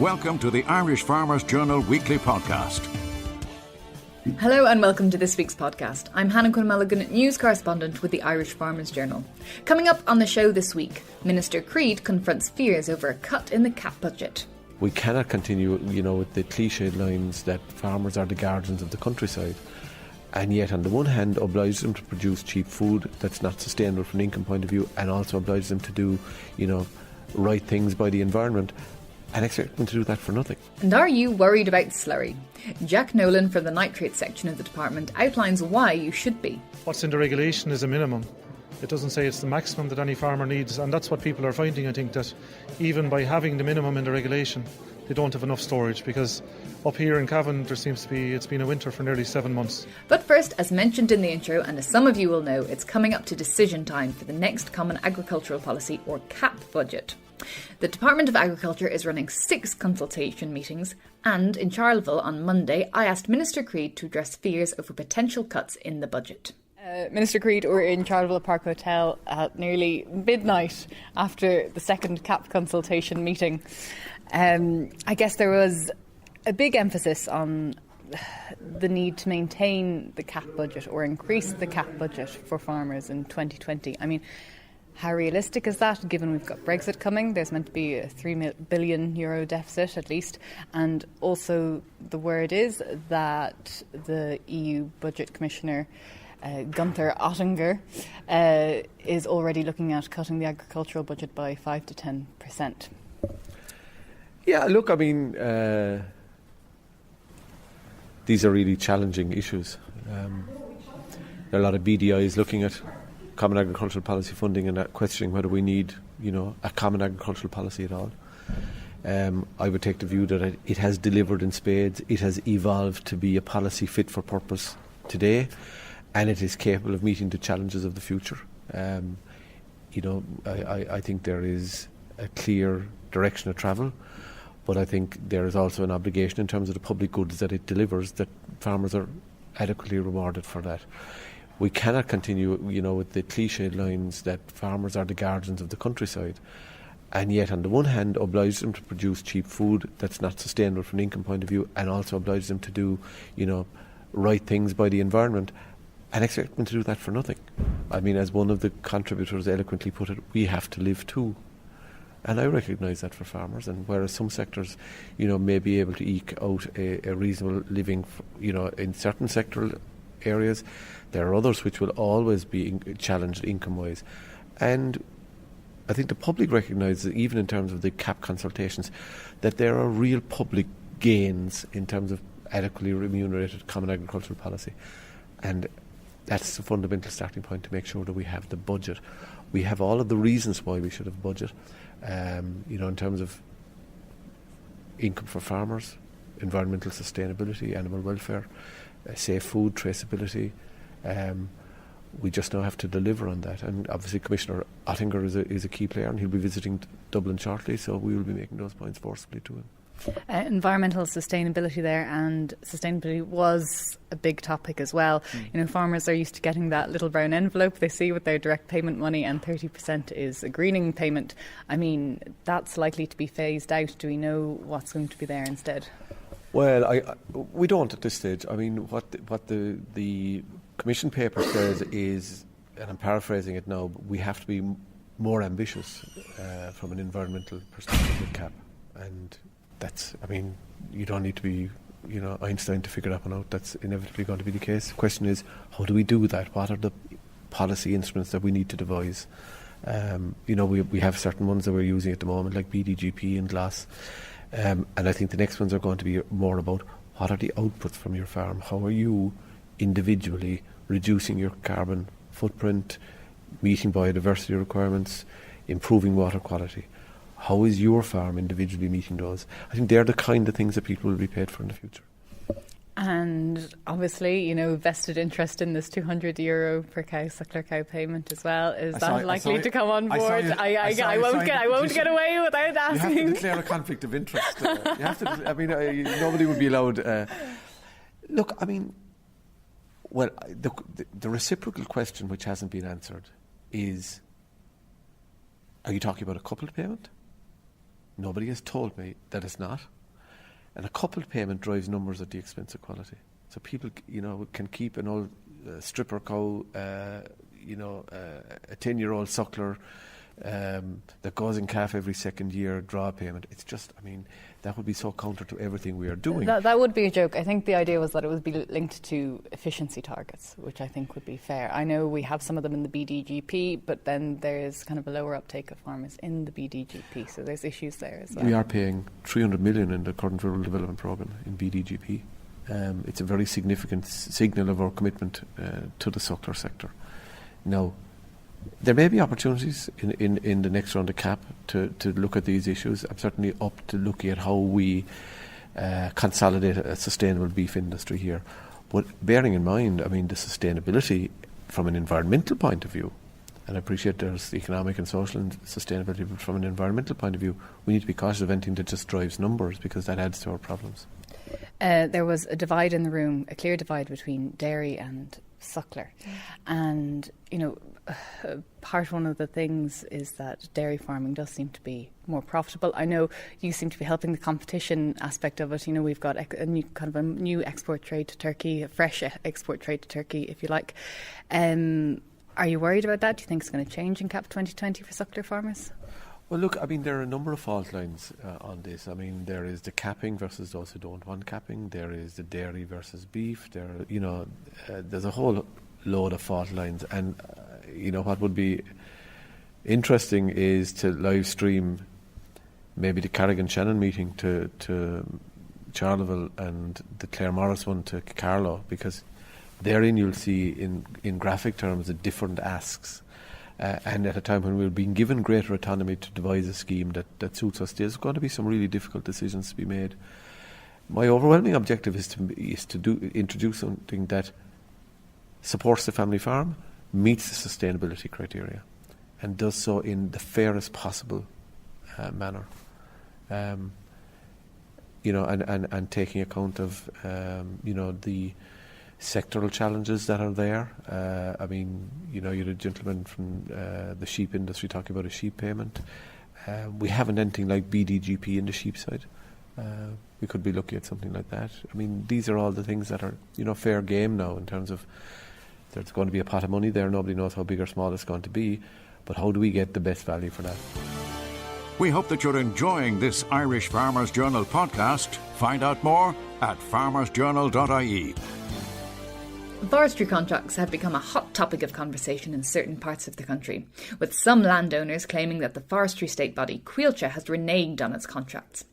Welcome to the Irish Farmers Journal Weekly Podcast. Hello and welcome to this week's podcast. I'm Hannah Quinn-Mulligan, news correspondent with the Irish Farmers Journal. Coming up on the show this week, Minister Creed confronts fears over a cut in the CAP budget. We cannot continue, with the cliched lines that farmers are the guardians of the countryside, and yet on the one hand oblige them to produce cheap food that's not sustainable from an income point of view, and also oblige them to do, right things by the environment, and expect them to do that for nothing. And are you worried about slurry? Jack Nolan from the nitrate section of the department outlines why you should be. What's in the regulation is a minimum. It doesn't say it's the maximum that any farmer needs, and that's what people are finding, I think, that even by having the minimum in the regulation, they don't have enough storage, because up here in Cavan it's been a winter for nearly 7 months. But first, as mentioned in the intro, and as some of you will know, it's coming up to decision time for the next Common Agricultural Policy, or CAP, budget. The Department of Agriculture is running 6 consultation meetings, and in Charleville on Monday I asked Minister Creed to address fears over potential cuts in the budget. Minister Creed, we're in Charleville Park Hotel at nearly midnight after the second CAP consultation meeting. I guess there was a big emphasis on the need to maintain the CAP budget or increase the CAP budget for farmers in 2020. I mean, how realistic is that, given we've got Brexit coming? There's meant to be a €3 billion deficit at least. And also the word is that the EU Budget Commissioner, Gunther Oettinger, is already looking at cutting the agricultural budget by 5 to 10%. Yeah, look, these are really challenging issues. There are a lot of BDIs looking at Common Agricultural Policy funding and questioning whether we need, a Common Agricultural Policy at all. I would take the view that it has delivered in spades. It has evolved to be a policy fit for purpose today, and it is capable of meeting the challenges of the future. I think there is a clear direction of travel, but I think there is also an obligation in terms of the public goods that it delivers, that farmers are adequately rewarded for that. We cannot continue, with the cliched lines that farmers are the guardians of the countryside, and yet on the one hand oblige them to produce cheap food that's not sustainable from an income point of view, and also oblige them to do, right things by the environment, and expect them to do that for nothing. As one of the contributors eloquently put it, we have to live too. And I recognise that for farmers, and whereas some sectors, may be able to eke out a reasonable living, in certain sectoral areas, there are others which will always be challenged income-wise. And I think the public recognises, even in terms of the CAP consultations, that there are real public gains in terms of adequately remunerated Common Agricultural Policy. And that's the fundamental starting point to make sure that we have the budget. We have all of the reasons why we should have a budget, in terms of income for farmers, environmental sustainability, animal welfare, safe food, traceability. We just now have to deliver on that, and obviously Commissioner Oettinger is a key player, and he'll be visiting Dublin shortly, so we will be making those points forcibly to him. Environmental sustainability there, and sustainability was a big topic as well. Farmers are used to getting that little brown envelope they see with their direct payment money, and 30% is a greening payment. That's likely to be phased out. Do we know what's going to be there instead? Well, we don't at this stage. What the Commission paper says is, and I'm paraphrasing it now, we have to be more ambitious from an environmental perspective with CAP. And that's, you don't need to be, Einstein to figure that one out. That's inevitably going to be the case. The question is, how do we do that? What are the policy instruments that we need to devise? We have certain ones that we're using at the moment, like BDGP and GLAS. And I think the next ones are going to be more about what are the outputs from your farm? How are you individually reducing your carbon footprint, meeting biodiversity requirements, improving water quality? How is your farm individually meeting those? I think they're the kind of things that people will be paid for in the future. And obviously, vested interest in this €200 per cow, suckler cow payment as well. Is that likely to come on board? I won't get away without asking. You have to declare a conflict of interest. You have to. Nobody would be allowed. The reciprocal question which hasn't been answered is: are you talking about a coupled payment, Nobody has told me that it's not. And a coupled payment drives numbers at the expense of quality. So people, can keep an old stripper cow, a 10-year-old suckler that goes in calf every second year, draw a payment. It's just, that would be so counter to everything we are doing. That would be a joke. I think the idea was that it would be linked to efficiency targets, which I think would be fair. I know we have some of them in the BDGP, but then there's kind of a lower uptake of farmers in the BDGP, so there's issues there as well. We are paying 300 million in the current Rural Development Programme in BDGP. It's a very significant signal of our commitment to the suckler sector. Now, there may be opportunities in the next round of CAP to look at these issues. I'm certainly up to looking at how we consolidate a sustainable beef industry here. But bearing in mind, the sustainability from an environmental point of view, and I appreciate there's economic and social sustainability, but from an environmental point of view, we need to be cautious of anything that just drives numbers, because that adds to our problems. There was a divide in the room, a clear divide between dairy and suckler. And, one of the things is that dairy farming does seem to be more profitable. I know you seem to be helping the competition aspect of it. We've got a new export trade to Turkey, a fresh export trade to Turkey, if you like. Are you worried about that? Do you think it's going to change in CAP 2020 for suckler farmers? Well, look, there are a number of fault lines on this. There is the capping versus those who don't want capping. There is the dairy versus beef. There's a whole load of fault lines. And, what would be interesting is to live stream maybe the Carrigan-Shannon meeting to Charleville and the Clare Morris one to Carlow, because therein you'll see in graphic terms the different asks. And at a time when we're being given greater autonomy to devise a scheme that suits us, there's going to be some really difficult decisions to be made. My overwhelming objective is to introduce something that supports the family farm, meets the sustainability criteria, and does so in the fairest possible manner. And taking account of the sectoral challenges that are there. You're a gentleman from the sheep industry talking about a sheep payment. We haven't anything like BDGP in the sheep side. We could be looking at something like that. These are all the things that are, fair game now, in terms of there's going to be a pot of money there. Nobody knows how big or small it's going to be, but how do we get the best value for that? We hope that you're enjoying this Irish Farmers Journal podcast. Find out more at farmersjournal.ie. Forestry contracts have become a hot topic of conversation in certain parts of the country, with some landowners claiming that the forestry state body, Queensland, has reneged on its contracts.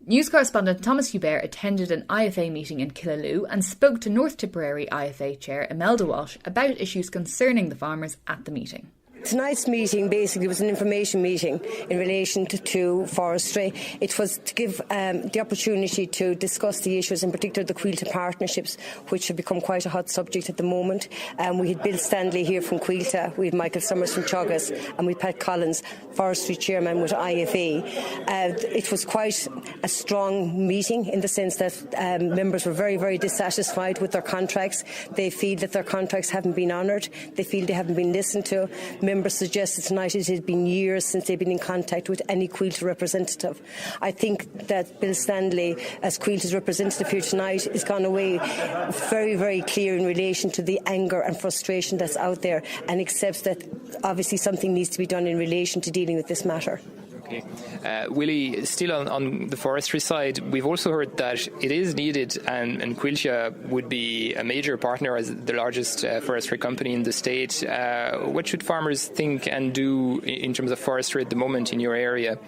News correspondent Thomas Hubert attended an IFA meeting in Killaloe and spoke to North Tipperary IFA chair Imelda Walsh about issues concerning the farmers at the meeting. Tonight's meeting basically was an information meeting in relation to forestry. It was to give the opportunity to discuss the issues, in particular the Queensland partnerships, which have become quite a hot subject at the moment. We had Bill Stanley here from Queensland, we had Michael Summers from Teagasc, and we had Pat Collins, forestry chairman with IFA. It was quite a strong meeting in the sense that members were very, very dissatisfied with their contracts. They feel that their contracts haven't been honoured. They feel they haven't been listened to. Members suggested tonight it had been years since they've been in contact with any Quilter representative. I think that Bill Stanley, as Quilter's representative here tonight, has gone away very, very clear in relation to the anger and frustration that's out there, and accepts that obviously something needs to be done in relation to dealing with this matter. Okay. Willie, still on the forestry side, we've also heard that it is needed, and Quilcha would be a major partner as the largest forestry company in the state. What should farmers think and do in terms of forestry at the moment in your area?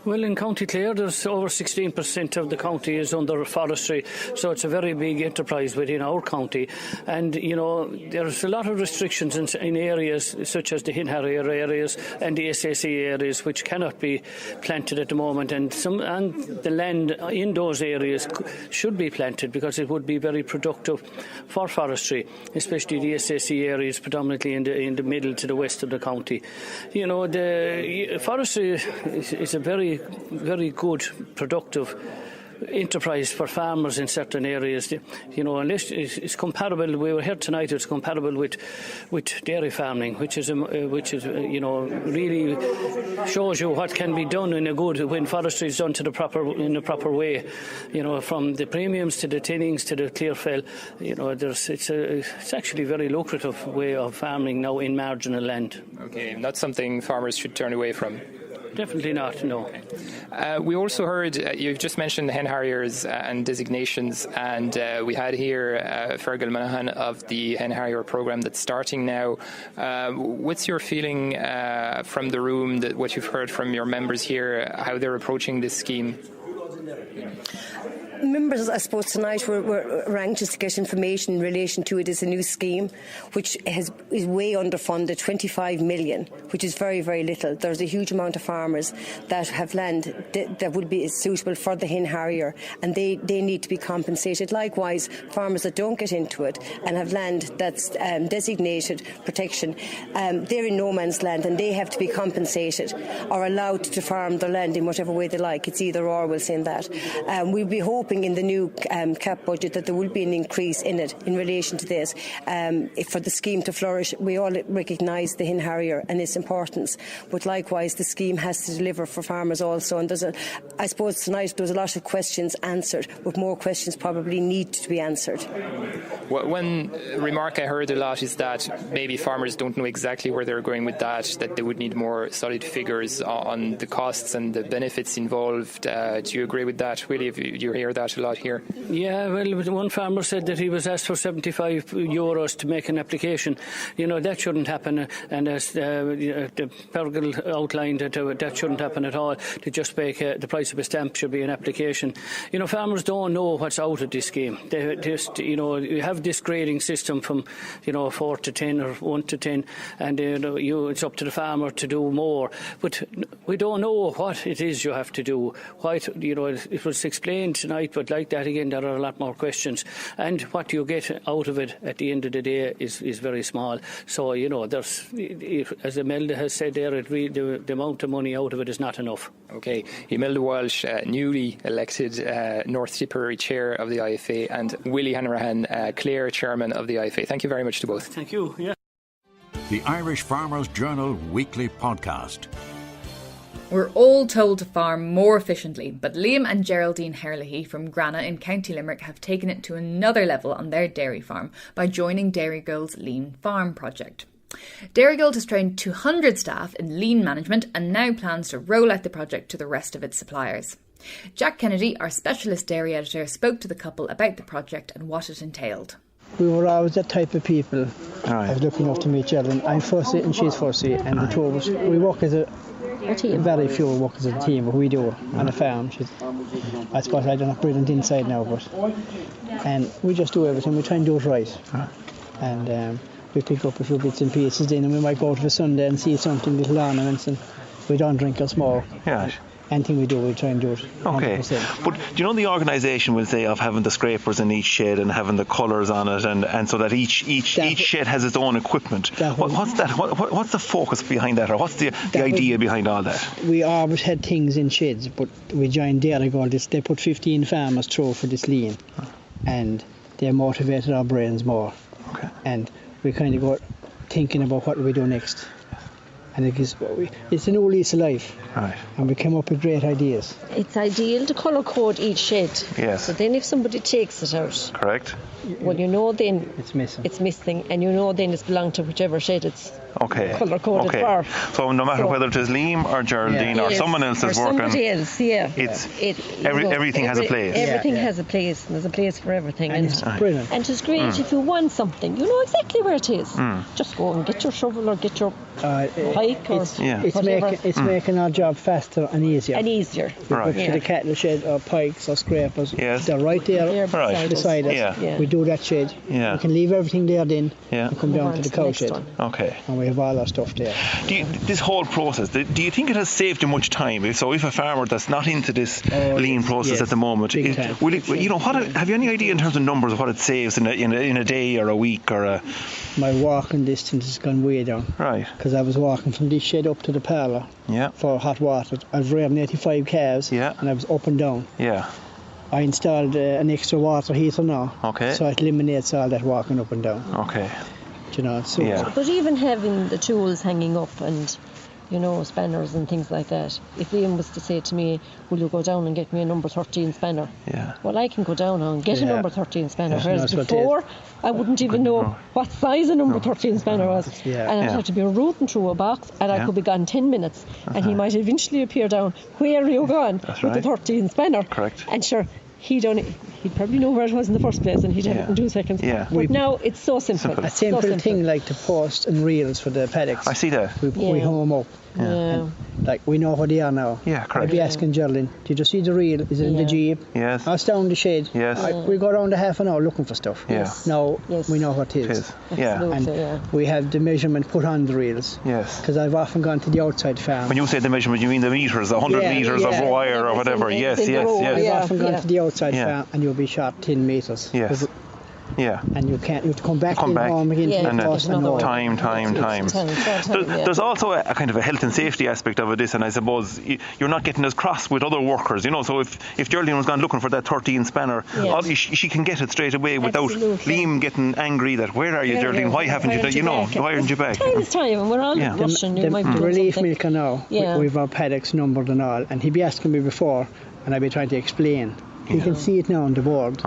Well, in County Clare, there's over 16% of the county is under forestry, so it's a very big enterprise within our county. And, there's a lot of restrictions in areas such as the Hinharrier areas and the SAC areas, which cannot be planted at the moment. And the land in those areas should be planted because it would be very productive for forestry, especially the SAC areas, predominantly in the middle to the west of the county. The forestry is a very, very good, productive enterprise for farmers in certain areas. Unless it's comparable. We were here tonight. It's comparable with dairy farming, which is really shows you what can be done when forestry is done in a proper way. From the premiums to the tinnings to the clearfell. It's actually a very lucrative way of farming now in marginal land. Okay, not something farmers should turn away from. Definitely not, no. We also heard, you've just mentioned hen harriers and designations, and we had here Fergal Monaghan of the hen harrier programme that's starting now. What's your feeling from the room, what you've heard from your members here, how they're approaching this scheme? Members, I suppose, tonight were anxious to get information in relation to it. It's a new scheme which is way underfunded, 25 million, which is very, very little. There's a huge amount of farmers that have land that would be suitable for the hen harrier, and they need to be compensated. Likewise, farmers that don't get into it and have land that's designated protection, they're in no man's land and they have to be compensated or allowed to farm their land in whatever way they like. It's either or, we'll say that. We'll be hoping in the new CAP budget that there will be an increase in it in relation to this. For the scheme to flourish, we all recognise the hen harrier and its importance, but likewise the scheme has to deliver for farmers also. And I suppose tonight there was a lot of questions answered, but more questions probably need to be answered. Well, one remark I heard a lot is that maybe farmers don't know exactly where they're going with that they would need more solid figures on the costs and the benefits involved. Do you agree with that, Willie? Do you hear that a lot here? Yeah, well, one farmer said that he was asked for €75 to make an application. That shouldn't happen, and as the Fergal outlined, that shouldn't happen at all. To just make the price of a stamp should be an application. Farmers don't know what's out of this scheme. They just, you have this grading system from, 4 to 10 or 1 to 10, and it's up to the farmer to do more. But we don't know what it is you have to do. It was explained tonight, but like that again, there are a lot more questions. And what you get out of it at the end of the day is very small. So, there's, as Imelda has said there, the amount of money out of it is not enough. Okay. Imelda Walsh, newly elected North Tipperary Chair of the IFA, and Willie Hanrahan, Clare Chairman of the IFA. Thank you very much to both. Thank you. Yeah. The Irish Farmers Journal Weekly Podcast. We're all told to farm more efficiently, but Liam and Geraldine Herlihy from Grana in County Limerick have taken it to another level on their dairy farm by joining Dairy Girl's Lean Farm project. Dairy Girl has trained 200 staff in lean management and now plans to roll out the project to the rest of its suppliers. Jack Kennedy, our specialist dairy editor, spoke to the couple about the project and what it entailed. We were always that type of people. I was looking up to me each other. I'm fussy and she's fussy, and the two of us, we work as a team. Very few work as a team, but we do on a farm. I suppose I don't have brilliant inside now, and we just do everything. We try and do it right, and we pick up a few bits and pieces in, and we might go to a Sunday and see something, little ornaments, and we don't drink or smoke. Yeah. Anything we do, we try and do it 100%. Okay, but do you know the organisation will say of having the scrapers in each shed and having the colours on it, and so that each shed has its own equipment. What's that? What's the focus behind that, or what's the idea behind all that? We always had things in sheds, but we joined Dairy Girl. They put 15 farmers through for this lean, and they motivated our brains more. Okay. And we kind of got thinking about what do we do next. And it's an old lease of life, right? And we came up with great ideas. It's ideal to colour code each shed. Yes. So then if somebody takes it out, correct. Well, then it's missing. It's missing, and then it's belonged to whichever shed it's colour coded for. So no matter whether it is Liam or Geraldine or someone else is working, somebody else, everything has a place. Everything has a place, and there's a place for everything. And it's brilliant. And it's great if you want something, you know exactly where it is. Just go and get your shovel or get your pike or whatever. It's making our job faster and easier. Right. To the cattle shed or pikes or scrapers, yes. They're right there beside us. Yeah. We do that shed. Yeah. We can leave everything there then and come down to the cow shed. Okay. And we have all our stuff there. This whole process, do you think it has saved you much time? So if a farmer that's not into this lean process at the moment, have you any idea in terms of numbers of what it saves in a day or a week or a... My walking distance has gone way down. Right. Because I was walking from this shed up to the parlour for hot water. I've driven 85 calves and I was up and down. Yeah. I installed an extra water heater now. Okay. So it eliminates all that walking up and down. Okay. You know, so But even having the tools hanging up and, you know, spanners and things like that, if Liam was to say to me, will you go down and get me a number 13 spanner? Yeah. Well, I can go down and get a number 13 spanner, whereas what before I wouldn't even know what size a number 13 spanner was. Yeah. And I'd have to be rooting through a box, and I could be gone 10 minutes, and he might eventually appear down, where are you going? With the 13 spanner. Correct. And sure, he'd probably know where it was in the first place, and he'd have it in 2 seconds. Yeah. But now it's so simple. a simple thing like the post and reels for the paddocks. I see that. We home them up. Yeah. And, like, we know what they are now. Yeah, correct. I'd be asking Geraldine, did you see the reel? Is it in the Jeep? Yes. Oh, it's down the shed. Yes. We go around a half an hour looking for stuff. Yes. Now we know what it is. Yeah. And we have the measurement put on the reels. Yes. Because I've often gone to the outside farm. When you say the measurement, you mean the meters, 100 meters of wire or whatever. Yes. I've often gone to the outside farm and you'll be shot 10 metres. Yes. Yeah. And you have to come back home again to the post and time. There's also a kind of a health and safety aspect of this, and I suppose you're not getting as cross with other workers, you know. So if Geraldine was gone looking for that 13 spanner, she can get it straight away without Liam getting angry that where are you, Geraldine? Why haven't you done? You know, why aren't you back? Time is time, and we're all rushing. The relief milker now, we've our paddocks numbered and all, and he'd be asking me before, and I'd be trying to explain. He can see it now on the board.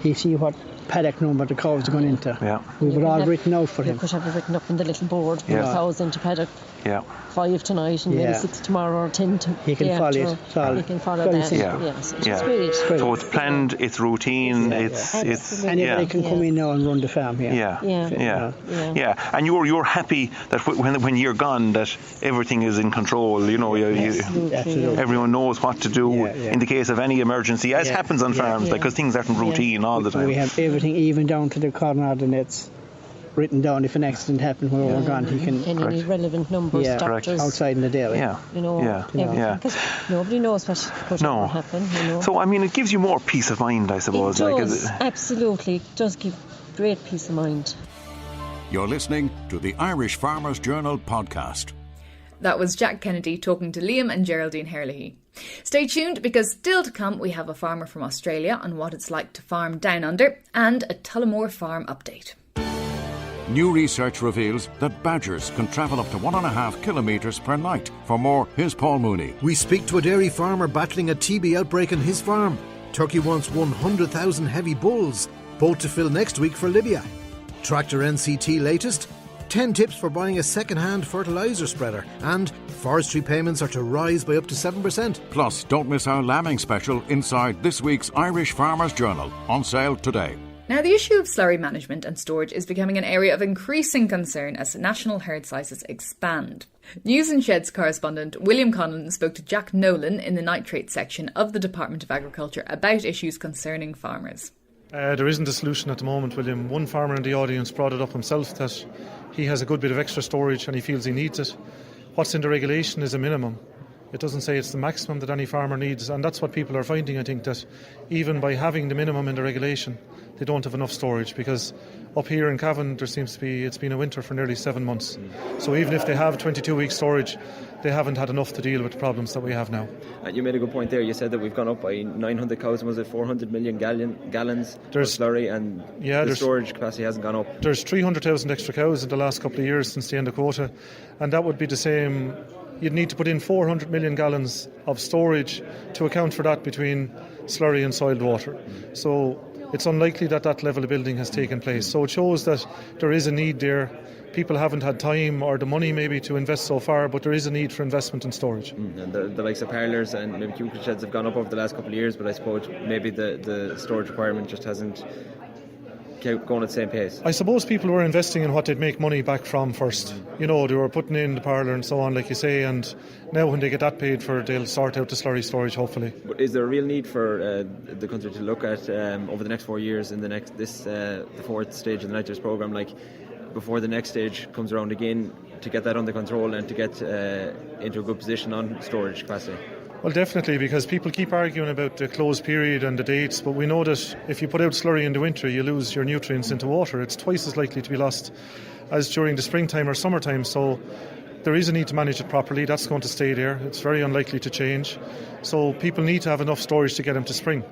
He see what paddock number the cows are going into. We've it all written out for him. You could have it written up in the little board. Cows into paddock. 5 tonight and maybe 6 tomorrow or 10 He can follow it. He can follow that. Yes, it's great. So it's planned, it's routine, it's anybody can come in now and run the farm here. Yeah. And you're happy that when you're gone that everything is in control. You know, Absolutely. everyone knows what to do in the case of any emergency, as happens on farms, because things aren't routine all the time. We have everything even down to the corner of the nets written down. If an accident happens when we're gone, he can any relevant numbers, doctors outside in the dairy. You know, because nobody knows what could happen. You know. So I mean, it gives you more peace of mind, I suppose. It does, absolutely. It does give great peace of mind. You're listening to the Irish Farmers Journal podcast. That was Jack Kennedy talking to Liam and Geraldine Herlihy. Stay tuned, because still to come we have a farmer from Australia on what it's like to farm down under, and a Tullamore farm update. New research reveals that badgers can travel up to 1.5 kilometres per night. For more, here's Paul Mooney. We speak to a dairy farmer battling a TB outbreak on his farm. Turkey wants 100,000 heavy bulls, boat to fill next week for Libya. Tractor NCT latest, 10 tips for buying a second-hand fertiliser spreader, and forestry payments are to rise by up to 7%. Plus, don't miss our lambing special inside this week's Irish Farmers Journal, on sale today. Now, the issue of slurry management and storage is becoming an area of increasing concern as national herd sizes expand. News and Sheds correspondent William Conlon spoke to Jack Nolan in the nitrate section of the Department of Agriculture about issues concerning farmers. There isn't a solution at the moment, William. One farmer in the audience brought it up himself that he has a good bit of extra storage and he feels he needs it. What's in the regulation is a minimum. It doesn't say it's the maximum that any farmer needs, and that's what people are finding, I think, that even by having the minimum in the regulation, they don't have enough storage, because up here in Cavan there seems to be, it's been a winter for nearly 7 months. So even if they have 22 weeks storage, they haven't had enough to deal with the problems that we have now. You made a good point there. You said that we've gone up by 900,000, was it 400 million gallons of slurry, and the storage capacity hasn't gone up. There's 300,000 extra cows in the last couple of years since the end of quota, and that would be the same. You'd need to put in 400 million gallons of storage to account for that between slurry and soiled water. So it's unlikely that that level of building has taken place. So it shows that there is a need there. People haven't had time or the money maybe to invest so far, but there is a need for investment in storage. And the likes of parlours and maybe cubicle sheds have gone up over the last couple of years, but I suppose maybe the storage requirement just hasn't going at the same pace. I suppose people were investing in what they'd make money back from first. You know, they were putting in the parlour and so on, like you say, and now when they get that paid for, they'll sort out the slurry storage, hopefully. But is there a real need for the country to look at over the next 4 years in the fourth stage of the nitrates programme, like before the next stage comes around again, to get that under control and to get into a good position on storage capacity? Well, definitely, because people keep arguing about the closed period and the dates, but we know that if you put out slurry in the winter, you lose your nutrients into water. It's twice as likely to be lost as during the springtime or summertime. So there is a need to manage it properly. That's going to stay there. It's very unlikely to change. So people need to have enough storage to get them to spring.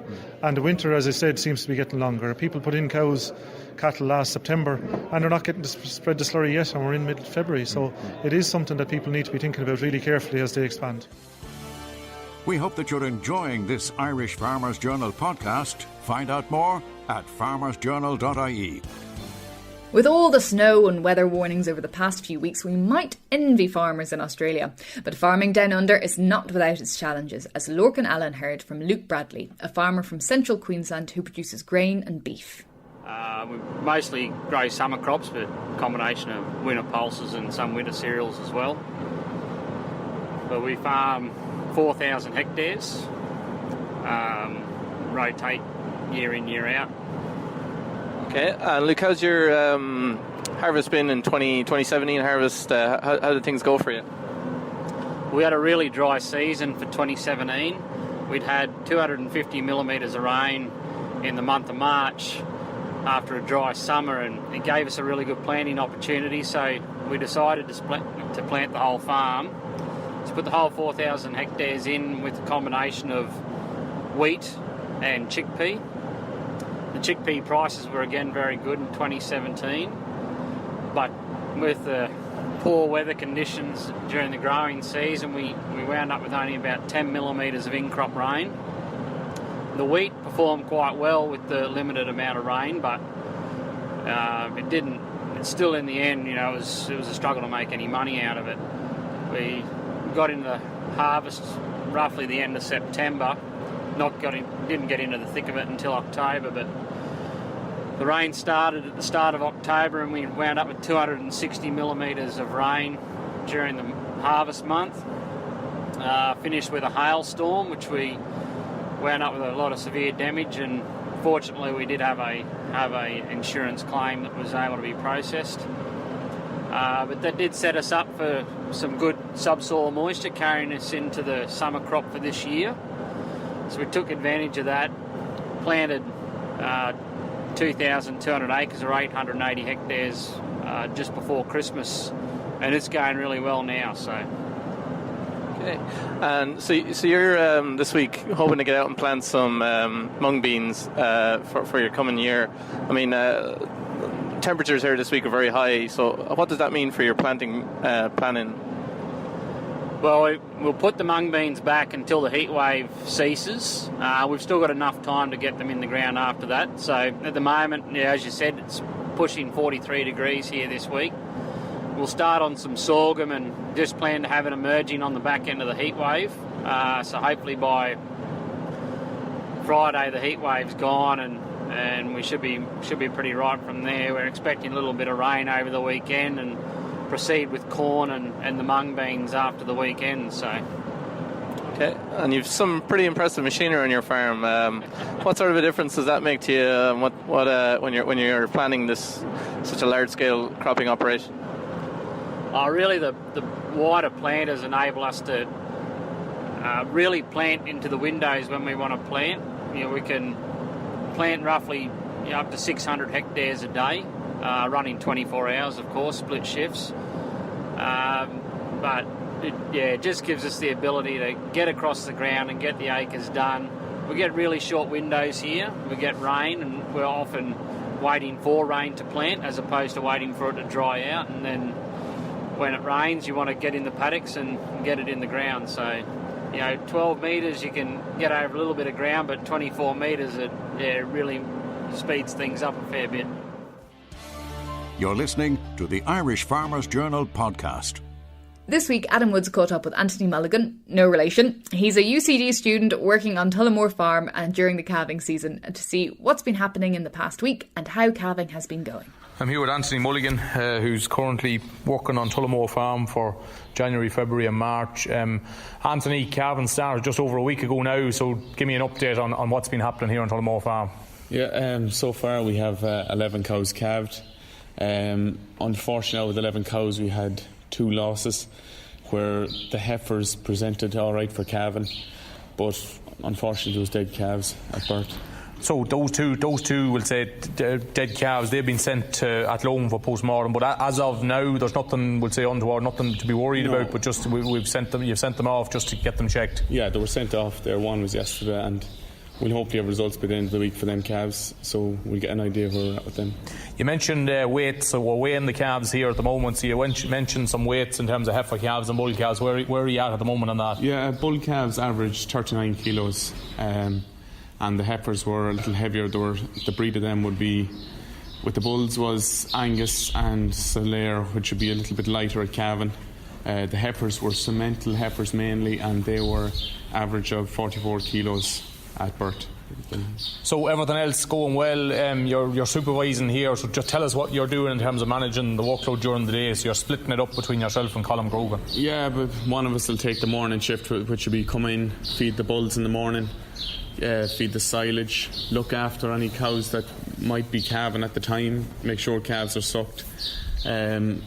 And the winter, as I said, seems to be getting longer. People put in cattle last September, and they're not getting to spread the slurry yet, and we're in mid-February. So it is something that people need to be thinking about really carefully as they expand. We hope that you're enjoying this Irish Farmers Journal podcast. Find out more at farmersjournal.ie. With all the snow and weather warnings over the past few weeks, we might envy farmers in Australia. But farming down under is not without its challenges, as Lorcan Allen heard from Luke Bradley, a farmer from central Queensland who produces grain and beef. We mostly grow summer crops, but a combination of winter pulses and some winter cereals as well. But we farm 4,000 hectares, rotate year in, year out. Okay, Luke, how's your harvest been in 2017 harvest? How did things go for you? We had a really dry season for 2017. We'd had 250 millimetres of rain in the month of March after a dry summer, and it gave us a really good planting opportunity, so we decided to plant the whole farm. To put the whole 4,000 hectares in with a combination of wheat and chickpea. The chickpea prices were again very good in 2017, but with the poor weather conditions during the growing season, we wound up with only about 10 millimetres of in-crop rain. The wheat performed quite well with the limited amount of rain, but it's still in the end, it was a struggle to make any money out of it. We got into the harvest roughly the end of September. Didn't get into the thick of it until October, but the rain started at the start of October, and we wound up with 260 millimetres of rain during the harvest month. Finished with a hailstorm, which we wound up with a lot of severe damage, and fortunately we did have a insurance claim that was able to be processed. But that did set us up for some good subsoil moisture, carrying us into the summer crop for this year. So we took advantage of that, planted 2,200 acres or 880 hectares just before Christmas, and it's going really well now. So. Okay, and so you're this week hoping to get out and plant some mung beans for your coming year. I mean, temperatures here this week are very high. So what does that mean for your planting planning? Well, we'll put the mung beans back until the heat wave ceases. We've still got enough time to get them in the ground after that. So at the moment, as you said, it's pushing 43 degrees here this week. We'll start on some sorghum and just plan to have it emerging on the back end of the heat wave. So hopefully by Friday the heat wave's gone, and we should be pretty ripe from there. We're expecting a little bit of rain over the weekend and proceed with corn and the mung beans after the weekend. So. Okay, and you've some pretty impressive machinery on your farm. What sort of a difference does that make to you? When you're planning such a large scale cropping operation? Really, the wider planters enable us to really plant into the windows when we want to plant. We can plant roughly up to 600 hectares a day. Running 24 hours, of course, split shifts. But it just gives us the ability to get across the ground and get the acres done. We get really short windows here. We get rain, and we're often waiting for rain to plant as opposed to waiting for it to dry out. And then when it rains, you want to get in the paddocks and get it in the ground. So, 12 metres you can get over a little bit of ground, but 24 metres it really speeds things up a fair bit. You're listening to the Irish Farmers Journal podcast. This week, Adam Woods caught up with Anthony Mulligan, no relation. He's a UCD student working on Tullamore Farm and during the calving season to see what's been happening in the past week and how calving has been going. I'm here with Anthony Mulligan, who's currently working on Tullamore Farm for January, February and March. Anthony, calving started just over a week ago now, so give me an update on what's been happening here on Tullamore Farm. Yeah, so far we have 11 cows calved. Unfortunately, with 11 cows we had 2 losses where the heifers presented all right for calving, but unfortunately there was dead calves at birth. So those two, we'll say, dead calves, they've been sent at Loam for post-mortem. But as of now, there's nothing, we'll say, untoward, nothing to be worried about. But just you've sent them off just to get them checked. Yeah, they were sent off there. One was yesterday, and we'll hopefully have results by the end of the week for them calves, so we'll get an idea of where we're at with them. You mentioned weight, so we're weighing the calves here at the moment. So you mentioned some weights in terms of heifer calves and bull calves. Where are you at the moment on that? Yeah, bull calves averaged 39 kilos. And the heifers were a little heavier. The breed of them would be, with the bulls was Angus and Solaire, which would be a little bit lighter at calving. The heifers were cemental heifers mainly, and they were average of 44 kilos at birth. So everything else going well. You're supervising here, so just tell us what you're doing in terms of managing the workload during the day. So you're splitting it up between yourself and Colin Grogan. Yeah, but one of us will take the morning shift, which will be come in, feed the bulls in the morning, feed the silage, look after any cows that might be calving at the time, make sure calves are sucked. Then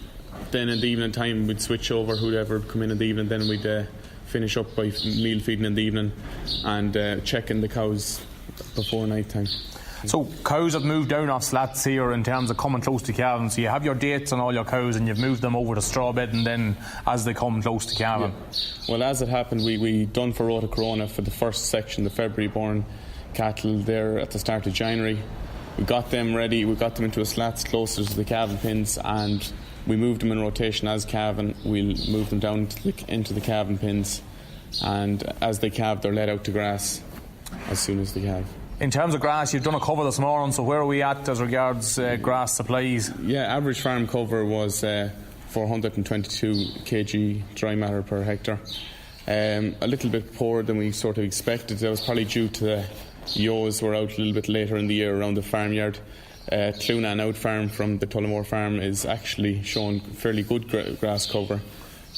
in the evening time we'd switch over, whoever would come in the evening, then we'd finish up by meal feeding in the evening and checking the cows before night time. So cows have moved down off slats here in terms of coming close to calving. So you have your dates on all your cows and you've moved them over to straw bed, and then as they come close to calving. Yeah. Well, as it happened, we done for Rota Corona for the first section, the February born cattle there at the start of January. We got them ready, we got them into a slats closer to the calving pins, and we moved them in rotation as calving. We'll move them down into the calving pins, and as they calve, they're let out to grass as soon as they calve. In terms of grass, you've done a cover this morning, so where are we at as regards grass supplies? Yeah, average farm cover was 422 kg dry matter per hectare. A little bit poorer than we sort of expected. That was probably due to the ewes were out a little bit later in the year around the farmyard. Cluna and Out Farm from the Tullamore farm is actually showing fairly good grass cover,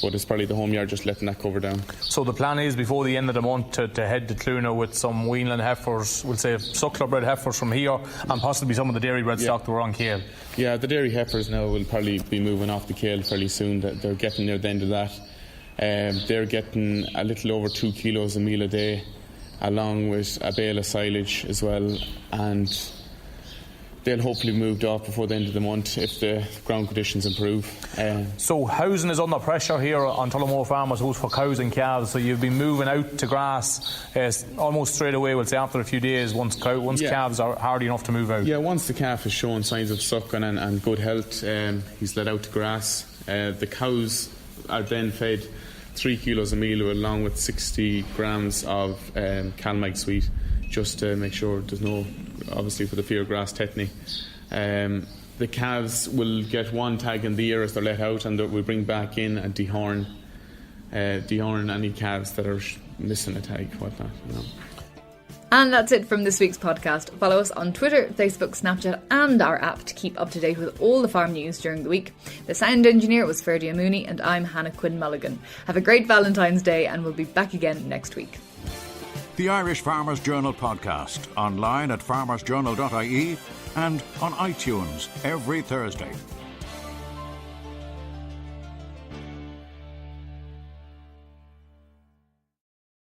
but it's probably the home yard just letting that cover down. So the plan is before the end of the month to head to Cluna with some weanling heifers, we'll say suckler bred heifers from here, and possibly some of the dairy bred stock that were on Kale. Yeah, the dairy heifers now will probably be moving off the Kale fairly soon. They're getting near the end of that. They're getting a little over 2 kilos of meal a day, along with a bale of silage as well, and they'll hopefully be moved off before the end of the month if the ground conditions improve. So housing is under pressure here on Tullamore Farm, I suppose, for cows and calves. So you've been moving out to grass almost straight away, we'll say after a few days, once calves are hardy enough to move out. Yeah, once the calf is showing signs of sucking and good health, he's let out to grass. The cows are then fed 3 kilos of meal along with 60 grams of Calmag sweet, just to make sure there's no, obviously for the fear of grass tetany. The calves will get one tag in the ear as they're let out, and we bring back in and dehorn any calves that are missing a tag, whatnot. And that's it from this week's podcast. Follow us on Twitter, Facebook, Snapchat and our app to keep up to date with all the farm news during the week. The sound engineer was Ferdy Mooney and I'm Hannah Quinn Mulligan. Have a great Valentine's Day and we'll be back again next week. The Irish Farmers Journal podcast, online at farmersjournal.ie and on iTunes every Thursday.